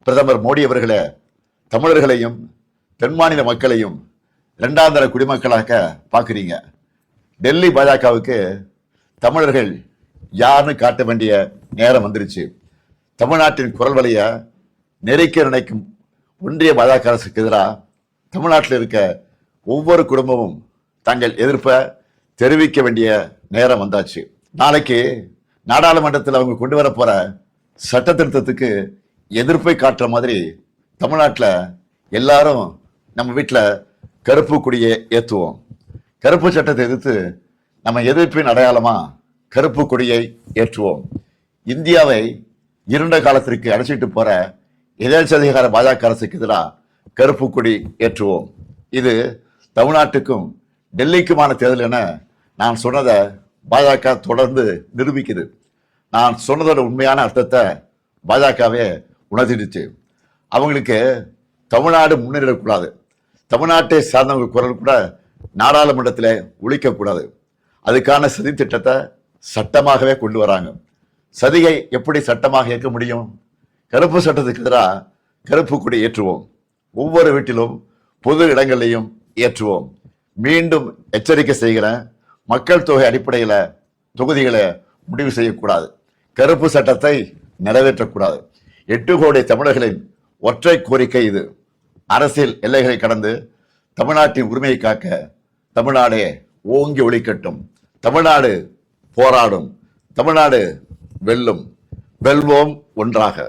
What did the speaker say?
பிரதமர் மோடி அவர்களே, தமிழர்களையும் தென் மாநில மக்களையும் இரண்டாம் தர குடிமக்களாக பார்க்குறீங்க. டெல்லி பாஜகவுக்கு தமிழர்கள் யாருன்னு காட்ட வேண்டிய நேரம் வந்துருச்சு. தமிழ்நாட்டின் குரல் வழிய நெருக்க நினைக்கும் ஒன்றிய பாஜக அரசுக்கு எதிராக தமிழ்நாட்டில் இருக்க ஒவ்வொரு குடும்பமும் தங்கள் எதிர்ப்பை தெரிவிக்க வேண்டிய நேரம் வந்தாச்சு. நாளைக்கு நாடாளுமன்றத்தில் அவங்க கொண்டு வர போற சட்ட திருத்தத்துக்கு எதிர்ப்பை காட்டுற மாதிரி தமிழ்நாட்டில் எல்லாரும் நம்ம வீட்டில் கருப்பு கொடியை ஏற்றுவோம். கருப்பு சட்டத்தை எதிர்த்து நம்ம எதிர்ப்பின் அடையாளமா கருப்பு கொடியை ஏற்றுவோம். இந்தியாவை இருண்ட காலத்திற்கு அழைச்சிட்டு போற எதேச்சதிகார பாஜக அரசுக்கு எதிராக கருப்பு கொடி ஏற்றுவோம். இது தமிழ்நாட்டுக்கும் டெல்லிக்குமான தேர்தல் என நான் சொன்னதை பாஜக தொடர்ந்து நிரூபிக்குது. நான் சொன்னதோட உண்மையான அர்த்தத்தை பாஜகவே உணர்த்திடுச்சு. அவங்களுக்கு தமிழ்நாடு முன்னேறக்கூடாது, தமிழ்நாட்டை சார்ந்தவங்க குரல் கூட நாடாளுமன்றத்தில் ஒழிக்கக்கூடாது. அதுக்கான சதி திட்டத்தை சட்டமாகவே கொண்டு வராங்க. சதியை எப்படி சட்டமாக ஏற்க முடியும்? கருப்பு சட்டத்துக்கு எதிராக கருப்பு கொடி ஏற்றுவோம். ஒவ்வொரு வீட்டிலும் பொது இடங்களையும் ஏற்றுவோம். மீண்டும் எச்சரிக்கை செய்கிறேன், மக்கள் தொகை அடிப்படையில் தொகுதிகளை முடிவு செய்யக்கூடாது. கருப்பு சட்டத்தை நிறைவேற்றக்கூடாது. 8 கோடி தமிழர்களின் ஒற்றை கோரிக்கை இது. அரசியல் எல்லைகளை கடந்து தமிழ்நாட்டின் உரிமையை காக்க தமிழ்நாடே ஓங்கி ஒலிக்கட்டும். தமிழ்நாடு போராடும், தமிழ்நாடு வெல்லும். வெல்வோம் ஒன்றாக.